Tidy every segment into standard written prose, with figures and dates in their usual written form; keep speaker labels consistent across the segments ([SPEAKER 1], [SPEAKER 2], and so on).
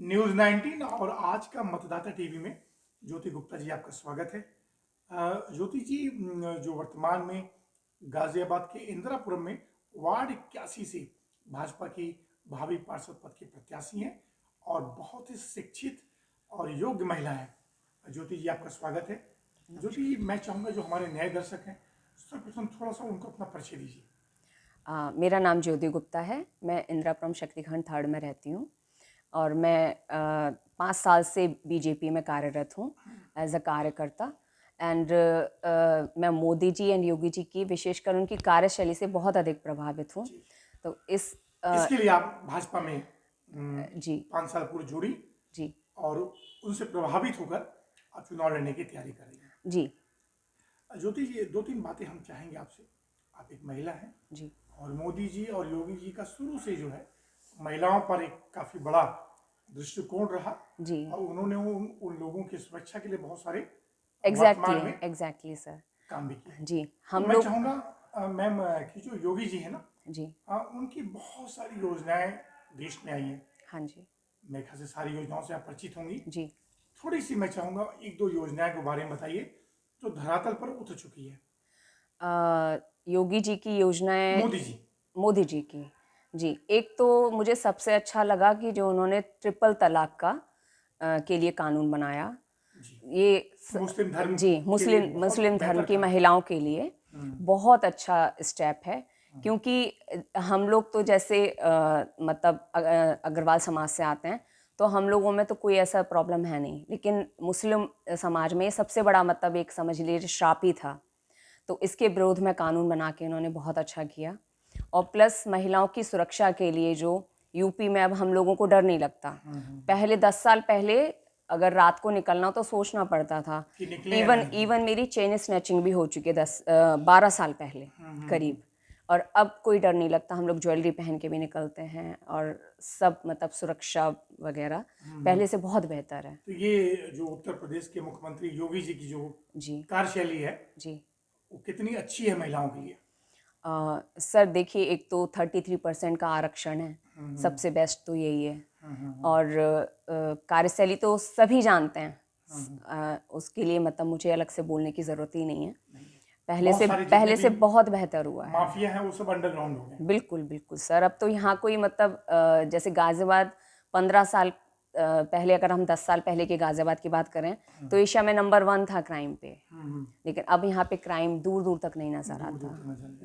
[SPEAKER 1] News 19 और आज का मतदाता टीवी में ज्योति गुप्ता जी आपका स्वागत है। ज्योति जी, जो वर्तमान में गाजियाबाद के इंदिरापुरम में वार्ड 81 से भाजपा की भावी पार्षद पद की प्रत्याशी हैं और बहुत ही शिक्षित और योग्य महिला है। ज्योति जी आपका स्वागत है। ज्योति जी, मैं चाहूँगा जो हमारे नए दर्शक हैं सर्वप्रथम थोड़ा सा उनको अपना परिचय दीजिए।
[SPEAKER 2] मेरा नाम ज्योति गुप्ता है। मैं इंदिरापुरम शक्तिखंड 3 में रहती हूँ और मैं 5 साल से बीजेपी में कार्यरत हूँ एज अ कार्यकर्ता। एंड मैं मोदी जी एंड योगी जी की विशेषकर उनकी कार्यशैली से बहुत अधिक प्रभावित हूँ। तो
[SPEAKER 1] इसके लिए आप भाजपा में
[SPEAKER 2] जी
[SPEAKER 1] 5 साल पूर्व जुड़ी
[SPEAKER 2] जी
[SPEAKER 1] और उनसे प्रभावित होकर आप चुनाव लड़ने की तैयारी कर रही हैं।
[SPEAKER 2] जी
[SPEAKER 1] ज्योति जी, 2-3 बातें हम चाहेंगे आपसे। आप एक महिला हैं
[SPEAKER 2] जी
[SPEAKER 1] और मोदी जी और योगी जी का शुरू से जो है महिलाओं पर एक काफ़ी बड़ा दृष्टिकोण रहा
[SPEAKER 2] जी
[SPEAKER 1] और उन्होंने उन लोगों की सुरक्षा के लिए बहुत सारे वर्तमान में
[SPEAKER 2] एग्जैक्टली सर।
[SPEAKER 1] काम भी किए हैं।
[SPEAKER 2] जी
[SPEAKER 1] तो
[SPEAKER 2] हम
[SPEAKER 1] मैं
[SPEAKER 2] लोग
[SPEAKER 1] चाहूँगा मैम कि जो योगी जी है ना,
[SPEAKER 2] जी
[SPEAKER 1] उनकी बहुत सारी योजनाएं देश में आई हैं।
[SPEAKER 2] हाँ जी
[SPEAKER 1] मेरे ख्याल से सारी योजनाओं से आप परिचित होंगी।
[SPEAKER 2] जी
[SPEAKER 1] थोड़ी सी मैं चाहूँगा 1-2 योजनाएं के बारे में बताइए जो धरातल पर उतर चुकी है।
[SPEAKER 2] योगी जी की योजनाएं, मोदी जी की जी, एक तो मुझे सबसे अच्छा लगा कि जो उन्होंने ट्रिपल तलाक का के लिए कानून बनाया। ये
[SPEAKER 1] मुस्लिम धर्म
[SPEAKER 2] जी
[SPEAKER 1] के लिए बहुत
[SPEAKER 2] मुस्लिम धर्म
[SPEAKER 1] बेहतर
[SPEAKER 2] की
[SPEAKER 1] काम।
[SPEAKER 2] महिलाओं के लिए बहुत अच्छा स्टेप है। क्योंकि हम लोग तो जैसे मतलब अग्रवाल समाज से आते हैं, तो हम लोगों में तो कोई ऐसा प्रॉब्लम है नहीं, लेकिन मुस्लिम समाज में सबसे बड़ा मतलब एक समझ लीजिए श्राप ही था। तो इसके विरोध में कानून बना के इन्होंने बहुत अच्छा किया। और प्लस महिलाओं की सुरक्षा के लिए जो यूपी में अब हम लोगों को डर नहीं लगता। पहले 10 साल पहले अगर रात को निकलना तो सोचना पड़ता था। इवन मेरी चेन स्नैचिंग भी हो चुकी है 12 साल पहले करीब। और अब कोई डर नहीं लगता, हम लोग ज्वेलरी पहन के भी निकलते हैं और सब मतलब सुरक्षा वगैरह पहले से बहुत बेहतर है।
[SPEAKER 1] तो ये जो उत्तर प्रदेश के मुख्यमंत्री योगी जी की जो
[SPEAKER 2] जी
[SPEAKER 1] कार्यशैली है
[SPEAKER 2] जी
[SPEAKER 1] वो कितनी अच्छी है महिलाओं के लिए?
[SPEAKER 2] सर देखिए, एक तो 33% का आरक्षण है, सबसे बेस्ट तो यही है। और कार्यशैली तो सभी जानते हैं, उसके लिए मतलब मुझे अलग से बोलने की ज़रूरत ही नहीं है। पहले से बहुत बेहतर हुआ है।
[SPEAKER 1] माफिया है वो सब अंडरग्राउंड हो गए।
[SPEAKER 2] बिल्कुल बिल्कुल सर। अब तो यहाँ कोई मतलब जैसे गाजियाबाद 15 साल पहले, अगर हम 10 साल पहले के गाजियाबाद की बात करें तो एशिया में नंबर 1 था क्राइम पे। लेकिन अब यहाँ पे क्राइम दूर दूर तक नहीं नजर आता।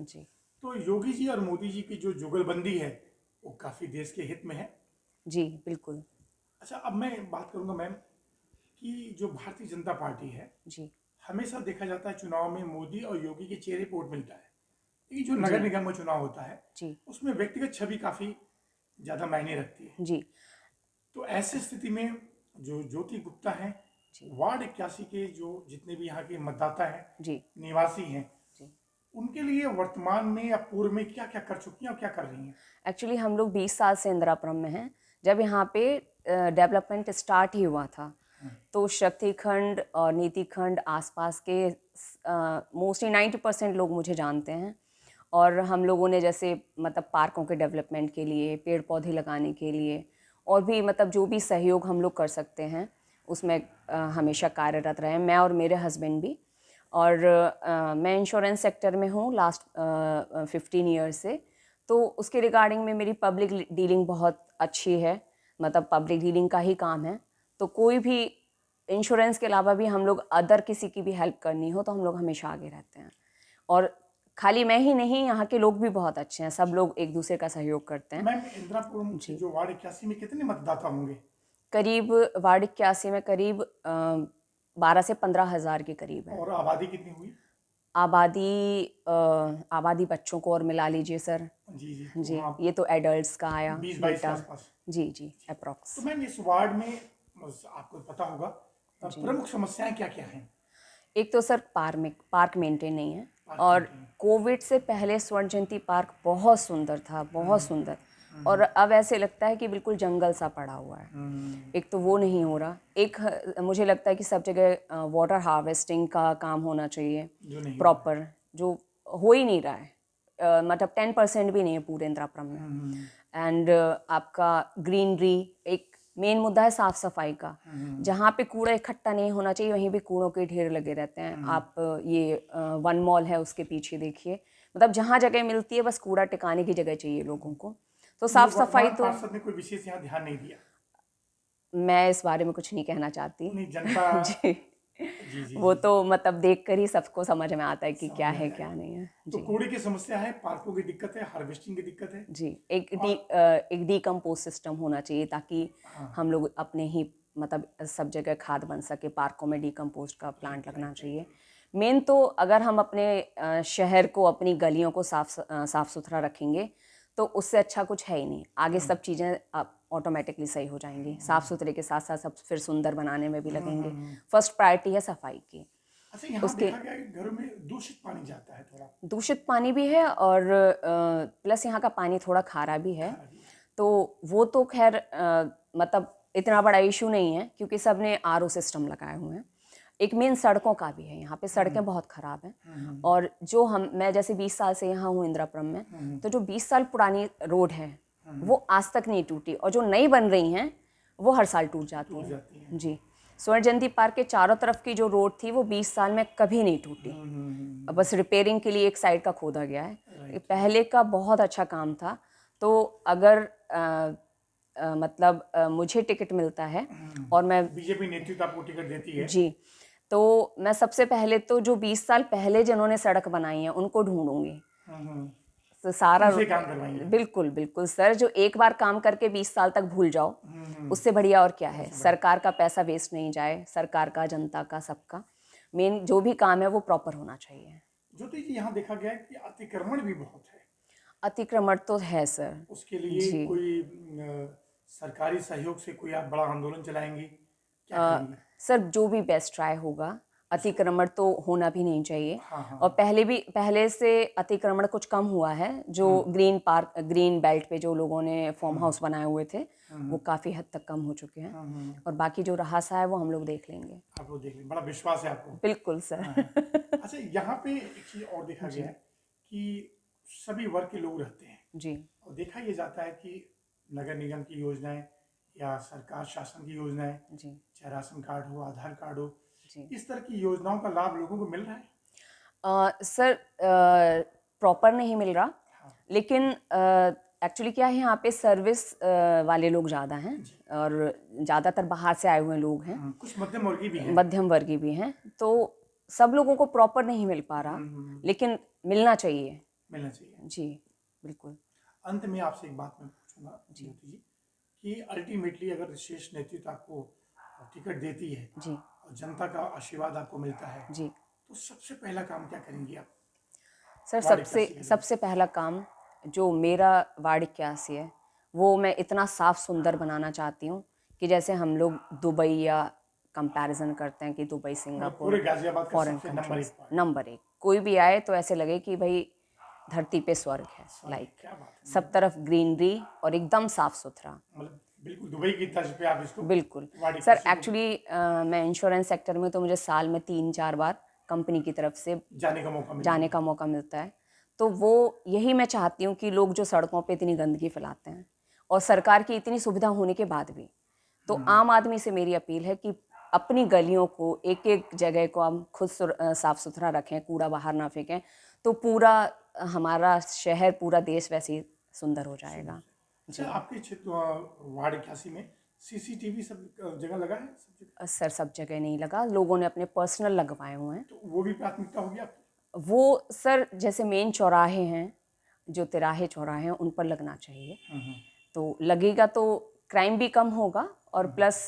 [SPEAKER 2] जी
[SPEAKER 1] तो योगी जी और मोदी जी की जो जुगलबंदी है वो काफी देश के हित में है।
[SPEAKER 2] जी बिल्कुल।
[SPEAKER 1] अच्छा, अब मैं बात करूंगा मैम कि जो भारतीय जनता पार्टी है,
[SPEAKER 2] जी
[SPEAKER 1] हमेशा देखा जाता है चुनाव में मोदी और योगी के चेहरे पर वोट मिलता है। ये जो नगर निगम में चुनाव होता है
[SPEAKER 2] जी
[SPEAKER 1] उसमें व्यक्तिगत छवि काफी ज्यादा मायने रखती है।
[SPEAKER 2] जी
[SPEAKER 1] तो ऐसी स्थिति में जो ज्योति गुप्ता हैं, वार्ड 81 के जो जितने भी यहाँ के मतदाता हैं,
[SPEAKER 2] जी
[SPEAKER 1] निवासी हैं,
[SPEAKER 2] जी
[SPEAKER 1] उनके लिए वर्तमान में या पूर्व में क्या क्या कर चुकी हैं और क्या कर रही हैं?
[SPEAKER 2] एक्चुअली हम लोग 20 साल से इंदिरापुरम में हैं। जब यहाँ पे डेवलपमेंट स्टार्ट ही हुआ था तो शक्तिखंड और नीतिखंड आसपास के मोस्टली 90% लोग मुझे जानते हैं। और हम लोगों ने जैसे मतलब पार्कों के डेवलपमेंट के लिए, पेड़ पौधे लगाने के लिए और भी मतलब जो भी सहयोग हम लोग कर सकते हैं उसमें हमेशा कार्यरत रहे, मैं और मेरे हस्बैंड भी। और मैं इंश्योरेंस सेक्टर में हूँ लास्ट 15 ईयर से। तो उसके रिगार्डिंग में मेरी पब्लिक डीलिंग बहुत अच्छी है, मतलब पब्लिक डीलिंग का ही काम है। तो कोई भी इंश्योरेंस के अलावा भी हम लोग अदर किसी की भी हेल्प करनी हो तो हम लोग हमेशा आगे रहते हैं। और खाली मैं ही नहीं, यहाँ के लोग भी बहुत अच्छे हैं, सब लोग एक दूसरे का सहयोग करते हैं।
[SPEAKER 1] मैम, इंदिरापुरम जो वार्ड 81 में कितने मतदाता होंगे?
[SPEAKER 2] करीब वार्ड 81 में करीब 12 से 15 हज़ार के करीब है।
[SPEAKER 1] और आबादी कितनी हुई?
[SPEAKER 2] आबादी बच्चों को और मिला लीजिए सर।
[SPEAKER 1] जी जी
[SPEAKER 2] जी ये तो एडल्ट्स का आया
[SPEAKER 1] 20-22 के
[SPEAKER 2] डेटा।
[SPEAKER 1] आसपास।
[SPEAKER 2] जी जी अप्रॉक्स।
[SPEAKER 1] तो मैम, इस वार्ड में आपको पता होगा प्रमुख समस्याएं क्या क्या हैं?
[SPEAKER 2] एक तो सर पार्क मेंटेन नहीं है। और कोविड से पहले स्वर्ण जयंती पार्क बहुत सुंदर था, बहुत सुंदर। और अब ऐसे लगता है कि बिल्कुल जंगल सा पड़ा हुआ है। एक तो वो नहीं हो रहा। एक मुझे लगता है कि सब जगह वाटर हार्वेस्टिंग का काम होना चाहिए प्रॉपर, जो हो ही नहीं रहा है। मतलब 10% भी नहीं है पूरे इंदिरापुरम में। एंड आपका ग्रीनरी, एक मेन मुद्दा है साफ सफाई का। जहाँ पे कूड़ा इकट्ठा नहीं होना चाहिए वहीं पे कूड़ों के ढेर लगे रहते हैं। आप ये वन मॉल है उसके पीछे देखिए, मतलब जहाँ जगह मिलती है बस कूड़ा टिकाने की जगह चाहिए लोगों को। तो साफ सफाई
[SPEAKER 1] वर्तमान
[SPEAKER 2] तो
[SPEAKER 1] पार्षद ने कोई विशेष यहाँ ध्यान नहीं दिया।
[SPEAKER 2] मैं इस बारे में कुछ नहीं कहना चाहती।
[SPEAKER 1] नहीं, जनता
[SPEAKER 2] जी,
[SPEAKER 1] जी जी
[SPEAKER 2] वो
[SPEAKER 1] जी
[SPEAKER 2] तो मतलब देख कर ही सबको समझ में आता है कि
[SPEAKER 1] समझ
[SPEAKER 2] क्या
[SPEAKER 1] में आ
[SPEAKER 2] है
[SPEAKER 1] जाएगा।
[SPEAKER 2] क्या नहीं है।
[SPEAKER 1] तो
[SPEAKER 2] जी
[SPEAKER 1] कूड़े की समस्या है, पार्कों की दिक्कत है, हार्वेस्टिंग की दिक्कत है।
[SPEAKER 2] जी,
[SPEAKER 1] और
[SPEAKER 2] एक डीकम्पोज सिस्टम होना चाहिए ताकि
[SPEAKER 1] हाँ,
[SPEAKER 2] हम लोग अपने ही मतलब सब जगह खाद बन सके। पार्कों में डीकम्पोज का प्लांट लगना चाहिए। मेन तो अगर हम अपने शहर को, अपनी गलियों को साफ सुथरा रखेंगे तो उससे अच्छा कुछ है ही नहीं। आगे सब चीज़ें ऑटोमेटिकली सही हो जाएंगी। साफ सुथरे के साथ साथ सब फिर सुंदर बनाने में भी लगेंगे। फर्स्ट प्रायोरिटी है सफाई की।
[SPEAKER 1] अच्छा, यहाँ
[SPEAKER 2] उसके
[SPEAKER 1] देखा गया है कि घरों में दूषित पानी जाता है, थोड़ा
[SPEAKER 2] दूषित पानी भी है और प्लस यहाँ का पानी थोड़ा खारा भी है।
[SPEAKER 1] खारा भी है।
[SPEAKER 2] तो वो तो खैर मतलब इतना बड़ा इशू नहीं है क्योंकि सब ने आरओ सिस्टम लगाए हुए हैं। एक मेन सड़कों का भी है, यहाँ पे सड़कें बहुत ख़राब हैं। और जो मैं जैसे 20 साल से यहाँ हूँ इंदिरापुरम में, तो जो 20 साल पुरानी रोड है वो आज तक नहीं टूटी, और जो नई बन रही हैं वो हर साल टूट जाती हैं। जी, स्वर्ण जयंती पार्क के चारों तरफ की जो रोड थी वो 20 साल में कभी नहीं टूटी। अब बस रिपेयरिंग के लिए एक साइड का खोदा गया है। ये पहले का बहुत अच्छा काम था। तो अगर मतलब मुझे टिकट मिलता है और मैं
[SPEAKER 1] बीजेपी नेतृत्व आपको टिकट देती है।
[SPEAKER 2] जी, तो मैं सबसे पहले तो जो 20 साल पहले जिन्होंने सड़क बनाई है उनको ढूंढूंगी। तो सारा
[SPEAKER 1] उनसे काम करवाएंगे।
[SPEAKER 2] बिल्कुल बिल्कुल सर, जो एक बार काम करके 20 साल तक भूल जाओ उससे बढ़िया और क्या है। सरकार का पैसा वेस्ट नहीं जाए, सरकार का, जनता का, सबका। मेन जो भी काम है वो प्रॉपर होना चाहिए।
[SPEAKER 1] ज्योति जी, यहाँ देखा गया है कि अतिक्रमण भी बहुत है।
[SPEAKER 2] अतिक्रमण तो है सर।
[SPEAKER 1] उसके लिए
[SPEAKER 2] जी,
[SPEAKER 1] कोई सरकारी सहयोग से कोई आप बड़ा आंदोलन चलाएंगे, क्या करेंगे?
[SPEAKER 2] सर जो भी बेस्ट ट्राई होगा। अतिक्रमण तो होना भी नहीं चाहिए।
[SPEAKER 1] हाँ हाँ।
[SPEAKER 2] और पहले से अतिक्रमण कुछ कम हुआ है। जो ग्रीन बेल्ट पे जो लोगों ने फार्म हाउस बनाए हुए थे वो काफ़ी हद तक कम हो चुके हैं। और बाकी जो रहा सा है वो हम लोग देख लेंगे।
[SPEAKER 1] आप लोग देख लें, बड़ा विश्वास है आपको।
[SPEAKER 2] बिल्कुल सर।
[SPEAKER 1] हाँ हाँ। अच्छा, यहाँ पे एक चीज और देखा गया है कि सभी वर्ग के लोग रहते हैं,
[SPEAKER 2] जी
[SPEAKER 1] और देखा ये जाता है कि नगर निगम की योजनाएं या सरकार शासन की योजनाएं,
[SPEAKER 2] जी
[SPEAKER 1] चाहे राशन कार्ड हो, आधार कार्ड हो,
[SPEAKER 2] जी
[SPEAKER 1] इस तरह की योजनाओं का लाभ लोगों को मिल रहा है?
[SPEAKER 2] सर प्रॉपर नहीं मिल रहा,
[SPEAKER 1] हाँ
[SPEAKER 2] लेकिन एक्चुअली क्या है यहाँ पे सर्विस वाले लोग ज़्यादा हैं और ज़्यादातर बाहर से आए हुए लोग हैं।
[SPEAKER 1] कुछ मध्यम वर्गीय भी है।
[SPEAKER 2] मध्यम वर्गीय भी हैं, तो सब लोगों को प्रॉपर नहीं मिल पा रहा, लेकिन मिलना चाहिए।
[SPEAKER 1] मिलना चाहिए।
[SPEAKER 2] जी बिल्कुल।
[SPEAKER 1] अंत में आपसे एक बात मैं पूछूंगा ज्योति जी, कि अल्टीमेटली अगर शीर्ष नेतृत्व आपको टिकट देती है
[SPEAKER 2] जी
[SPEAKER 1] और जनता का आशीर्वाद आपको मिलता है,
[SPEAKER 2] जी
[SPEAKER 1] तो सबसे पहला काम क्या करेंगी आप?
[SPEAKER 2] सर,
[SPEAKER 1] वार्ड 81 के लिए।
[SPEAKER 2] सबसे पहला काम जो मेरा वार्ड 81 है वो मैं इतना साफ सुंदर बनाना चाहती हूँ कि जैसे हम लोग दुबई या कंपैरिजन करते हैं कि दुबई,
[SPEAKER 1] मतलब
[SPEAKER 2] सिंगापुर,
[SPEAKER 1] पूरे गाजियाबाद का
[SPEAKER 2] फॉरेन
[SPEAKER 1] सबसे नंबर
[SPEAKER 2] कंट्रीज,
[SPEAKER 1] एक वार्ड।
[SPEAKER 2] नंबर एक। कोई भी आए तो ऐसे लगे कि भाई धरती पे स्वर्ग है। लाइक
[SPEAKER 1] क्या बात है,
[SPEAKER 2] सब तरफ ग्रीनरी और एकदम साफ सुथरा।
[SPEAKER 1] मतलब बिल्कुल दुबई की तर्ज पे आप इसको
[SPEAKER 2] बिल्कुल
[SPEAKER 1] वार्ड
[SPEAKER 2] सर।
[SPEAKER 1] 81 को
[SPEAKER 2] एक्चुअली मैं इंश्योरेंस सेक्टर में, तो मुझे साल में 3-4 बार कंपनी की तरफ से
[SPEAKER 1] जाने का मौका मिला।
[SPEAKER 2] जाने का मौका मिलता है। तो वो यही मैं चाहती हूँ कि लोग जो सड़कों पे इतनी गंदगी फैलाते हैं और सरकार की इतनी सुविधा होने के बाद भी, तो आम आदमी से मेरी अपील है कि अपनी गलियों को, एक एक जगह को हम खुद साफ सुथरा रखें, कूड़ा बाहर ना फेंकें, तो पूरा हमारा शहर, पूरा देश वैसे ही सुंदर हो जाएगा।
[SPEAKER 1] अच्छा, आपके क्षेत्र वार्ड 81 में सीसीटीवी सब जगह लगा है, सब जगह?
[SPEAKER 2] सर सब जगह नहीं लगा, लोगों ने अपने पर्सनल लगवाए हुए हैं।
[SPEAKER 1] तो वो भी प्राथमिकता होगी आपकी?
[SPEAKER 2] वो सर जैसे मेन चौराहे हैं, जो तिराहे चौराहे हैं, उन पर लगना चाहिए। तो लगेगा तो क्राइम भी कम होगा और प्लस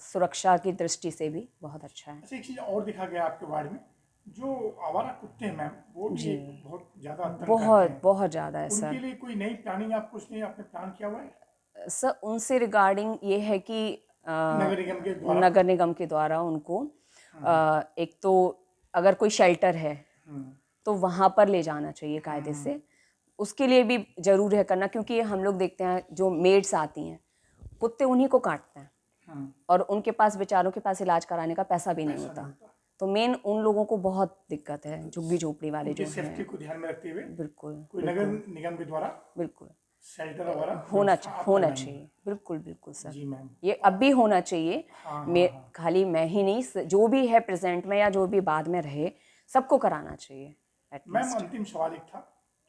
[SPEAKER 2] सुरक्षा की दृष्टि से भी बहुत अच्छा है।
[SPEAKER 1] अच्छा, एक चीज और देखा गया आपके वार्ड में, जो आवारा कुत्ते हैं मैम, वो भी
[SPEAKER 2] जी,
[SPEAKER 1] एक बहुत ज्यादा तंग करते
[SPEAKER 2] बहुत
[SPEAKER 1] हैं।
[SPEAKER 2] बहुत ज़्यादा है
[SPEAKER 1] उनके
[SPEAKER 2] सर।
[SPEAKER 1] लिए कोई नई प्लानिंग आपको उसने आपने प्लान किया हुआ है
[SPEAKER 2] सर उनसे रिगार्डिंग ये है कि
[SPEAKER 1] नगर निगम के द्वारा?
[SPEAKER 2] नगर निगम के द्वारा उनको एक तो अगर कोई शेल्टर है तो वहाँ पर ले जाना चाहिए कायदे से। उसके लिए भी ज़रूर है करना, क्योंकि हम लोग देखते हैं जो मेड्स आती हैं, कुत्ते उन्हीं को काटते हैं और उनके पास, बेचारों के पास इलाज कराने का पैसा भी नहीं
[SPEAKER 1] पैसा
[SPEAKER 2] होता।
[SPEAKER 1] नहीं होता।
[SPEAKER 2] तो मेन उन लोगों को बहुत दिक्कत है, झुग्गी झोपड़ी वाले
[SPEAKER 1] उनकी
[SPEAKER 2] जो
[SPEAKER 1] सेफ्टी
[SPEAKER 2] हैं।
[SPEAKER 1] को ध्यान में रखते हुए
[SPEAKER 2] बिल्कुल
[SPEAKER 1] कोई नगर निगम के द्वारा
[SPEAKER 2] बिल्कुल
[SPEAKER 1] शेल्टर वगैरह
[SPEAKER 2] होना
[SPEAKER 1] व्यवस्था आप
[SPEAKER 2] होना
[SPEAKER 1] करवाएंगे।
[SPEAKER 2] चाहिए। बिल्कुल बिल्कुल सर,
[SPEAKER 1] जी मैम।
[SPEAKER 2] ये अब भी होना चाहिए।
[SPEAKER 1] हाँ
[SPEAKER 2] मैं
[SPEAKER 1] हाँ हाँ।
[SPEAKER 2] खाली मैं ही नहीं, जो भी है प्रेजेंट में या जो भी बाद में रहे, सबको कराना चाहिए
[SPEAKER 1] मैम
[SPEAKER 2] एटलीस्ट।
[SPEAKER 1] अंतिम सवाल एक था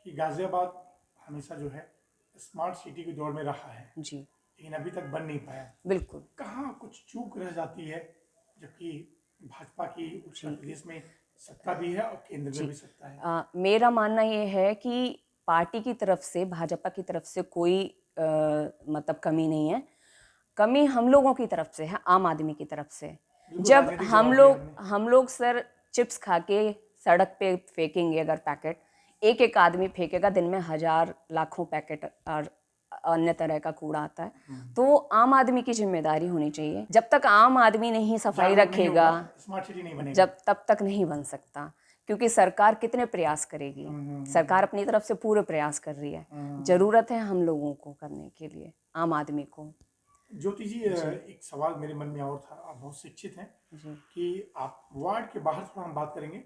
[SPEAKER 1] कि गाजियाबाद हमेशा जो है स्मार्ट सिटी की दौड़ में रहा है,
[SPEAKER 2] जी
[SPEAKER 1] लेकिन अभी तक बन नहीं पाया।
[SPEAKER 2] बिल्कुल।
[SPEAKER 1] कहाँ कुछ चूक रह जाती है, जबकि भाजपा की उत्तर
[SPEAKER 2] जी
[SPEAKER 1] प्रदेश में सत्ता भी है और केंद्र में
[SPEAKER 2] जी
[SPEAKER 1] भी सत्ता है।
[SPEAKER 2] मेरा मानना ये है कि पार्टी की तरफ से, भाजपा की तरफ से कोई मतलब कमी नहीं है। कमी हम लोगों की तरफ से है, आम आदमी की तरफ से।
[SPEAKER 1] बिल्कुल
[SPEAKER 2] जब
[SPEAKER 1] राजनीतिक जवाब दिया आपने।
[SPEAKER 2] हम लोग सर चिप्स खा के सड़क पे फेंकेंगे अगर पैकेट, एक एक आदमी फेंकेगा, दिन में हजार लाखों पैकेट और अन्य तरह का कूड़ा आता है, तो आम आदमी की जिम्मेदारी होनी चाहिए। जब तक आम आदमी नहीं सफाई
[SPEAKER 1] जागरूक नहीं
[SPEAKER 2] रखेगा,
[SPEAKER 1] होगा स्मार्ट सिटी नहीं बनेगा।
[SPEAKER 2] जब तब तक नहीं बन सकता। क्योंकि सरकार कितने प्रयास करेगी, सरकार अपनी तरफ से पूरे प्रयास कर रही है। जरूरत है हम लोगों को करने के लिए, आम आदमी को।
[SPEAKER 1] ज्योति जी एक सवाल मेरे मन में और था, आप बहुत शिक्षित हैं कि आप वार्ड के बाहर थोड़ा हम बात करेंगे।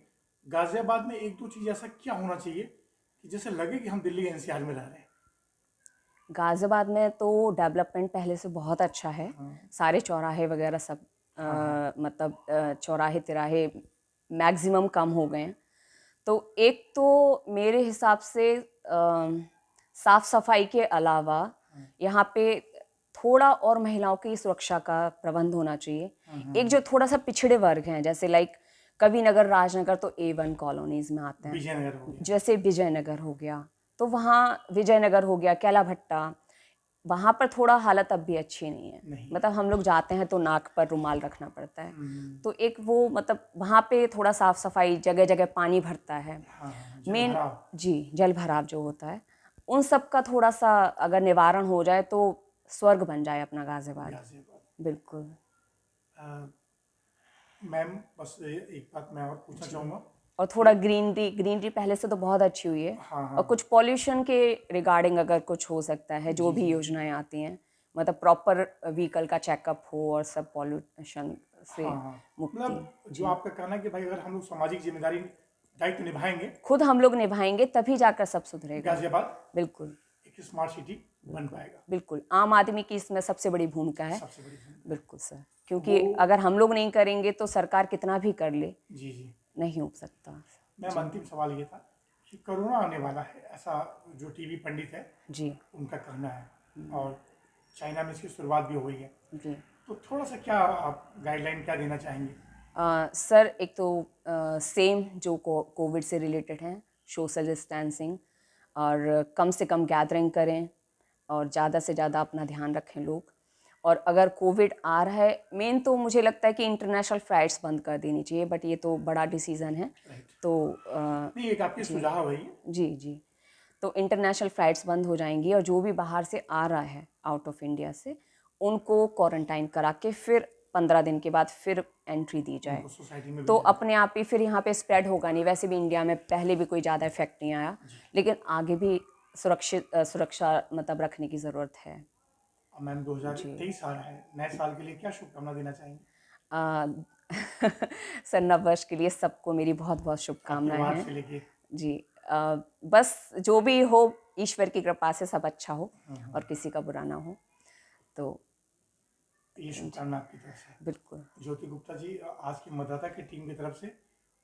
[SPEAKER 1] गाजियाबाद में एक दो चीज ऐसा क्या होना चाहिए कि जैसे लगे कि हम दिल्ली एनसीआर में रह रहे हैं।
[SPEAKER 2] गाजियाबाद में तो डेवलपमेंट पहले से बहुत अच्छा है। सारे चौराहे वगैरह सब मतलब चौराहे तिराहे मैक्सिमम कम हो गए हैं। तो एक तो मेरे हिसाब से साफ सफाई के अलावा यहाँ पे थोड़ा और महिलाओं की सुरक्षा का प्रबंध होना चाहिए। एक जो थोड़ा सा पिछड़े वर्ग हैं, जैसे लाइक कविनगर, राजनगर, तो A1 कॉलोनीज में आते हैं।
[SPEAKER 1] विजयनगर हो गया।
[SPEAKER 2] जैसे विजयनगर हो गया, तो वहाँ विजयनगर हो गया, कैला भट्टा, वहाँ पर थोड़ा हालत अब भी अच्छी नहीं है।
[SPEAKER 1] नहीं।
[SPEAKER 2] मतलब हम लोग जाते हैं तो नाक पर रुमाल रखना पड़ता है। तो एक वो मतलब वहाँ पे थोड़ा साफ सफाई, जगह जगह पानी भरता है।
[SPEAKER 1] हाँ,
[SPEAKER 2] मेन
[SPEAKER 1] जलभराव।
[SPEAKER 2] जी जल भराव जो होता है, उन सब का थोड़ा सा अगर निवारण हो जाए तो स्वर्ग बन जाए अपना गाजियाबाद।
[SPEAKER 1] गाजियाबाद।
[SPEAKER 2] बिल्कुल।
[SPEAKER 1] मैम बस एक बात मैं और पूछना चाहूँगा।
[SPEAKER 2] और थोड़ा ग्रीनरी पहले से तो बहुत अच्छी हुई है।
[SPEAKER 1] हाँ, हाँ।
[SPEAKER 2] और कुछ पॉल्यूशन के रिगार्डिंग अगर कुछ हो सकता है, जो भी योजनाएं आती हैं, मतलब प्रॉपर व्हीकल का चेकअप हो और सब पॉल्यूशन से
[SPEAKER 1] हाँ हाँ
[SPEAKER 2] मुक्ति।
[SPEAKER 1] मतलब जो आपका कहना है कि भाई अगर हम लोग सामाजिक जिम्मेदारी दायित्व निभाएंगे,
[SPEAKER 2] खुद हम लोग निभाएंगे तभी जाकर सब सुधरेगा।
[SPEAKER 1] गाजियाबाद
[SPEAKER 2] बिल्कुल
[SPEAKER 1] एक स्मार्ट सिटी बन पाएगा।
[SPEAKER 2] बिल्कुल, आम आदमी की इसमें सबसे बड़ी भूमिका है।
[SPEAKER 1] सबसे बड़ी भूमिका।
[SPEAKER 2] बिल्कुल सर, क्योंकि अगर हम लोग नहीं करेंगे तो सरकार कितना भी कर ले,
[SPEAKER 1] जी जी।
[SPEAKER 2] नहीं हो सकता।
[SPEAKER 1] मैम अंतिम सवाल ये था कि कोरोना आने वाला है, ऐसा जो टीवी पंडित है
[SPEAKER 2] जी
[SPEAKER 1] उनका कहना है, और चाइना में इसकी शुरुआत भी हो गई है।
[SPEAKER 2] जी
[SPEAKER 1] तो थोड़ा सा क्या आप गाइडलाइन क्या देना चाहेंगे?
[SPEAKER 2] सर एक तो सेम जो कोविड से रिलेटेड हैं, सोशल डिस्टेंसिंग, और कम से कम गैदरिंग करें, और ज़्यादा से ज़्यादा अपना ध्यान रखें लोग। और अगर कोविड आ रहा है, मेन तो मुझे लगता है कि इंटरनेशनल फ्लाइट्स बंद कर देनी चाहिए, बट ये तो बड़ा डिसीज़न है।
[SPEAKER 1] राइट।
[SPEAKER 2] तो
[SPEAKER 1] नहीं एक आपकी सुझाव है ये।
[SPEAKER 2] जी जी, तो इंटरनेशनल फ़्लाइट्स बंद हो जाएंगी, और जो भी बाहर से आ रहा है आउट ऑफ इंडिया से, उनको क्वारंटाइन करा के फिर 15 दिन के बाद फिर एंट्री दी जाए,
[SPEAKER 1] उनको सोसाइटी में
[SPEAKER 2] तो
[SPEAKER 1] भी
[SPEAKER 2] अपने आप ही फिर यहाँ पे स्प्रेड होगा नहीं। वैसे भी इंडिया में पहले भी कोई ज़्यादा इफेक्ट नहीं आया, लेकिन आगे भी सुरक्षा मतलब रखने की ज़रूरत है।
[SPEAKER 1] और मैम 2023 आ रहा है, नए साल के लिए क्या शुभकामना देना चाहेंगे?
[SPEAKER 2] सर नववर्ष के लिए सबको मेरी बहुत बहुत
[SPEAKER 1] आपके
[SPEAKER 2] शुभकामनाएं
[SPEAKER 1] वार्ड
[SPEAKER 2] हैं।
[SPEAKER 1] से लेके
[SPEAKER 2] जी बस जो भी हो, ईश्वर की कृपा से सब अच्छा हो और किसी का बुरा ना हो। तो
[SPEAKER 1] ये शुभकामना आपकी तरफ से।
[SPEAKER 2] बिल्कुल।
[SPEAKER 1] ज्योति गुप्ता जी, आज की मतदाता की टीम की तरफ से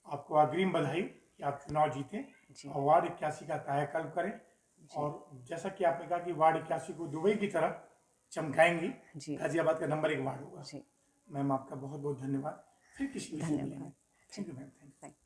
[SPEAKER 1] आपको अग्रिम बधाई कि आप चुनाव जीतें और वार्ड 81 का कायाकल्प करें, और जैसा कि आपने कहा कि वार्ड 81 को दुबई की तरह चमकाएंगी, गाजियाबाद का नंबर 1 वार्ड होगा।
[SPEAKER 2] जी
[SPEAKER 1] मैम आपका बहुत बहुत धन्यवाद। फिर किसी विषय में मिलेंगे।
[SPEAKER 2] धन्यवाद।
[SPEAKER 1] Thank you ma'am. Thank you.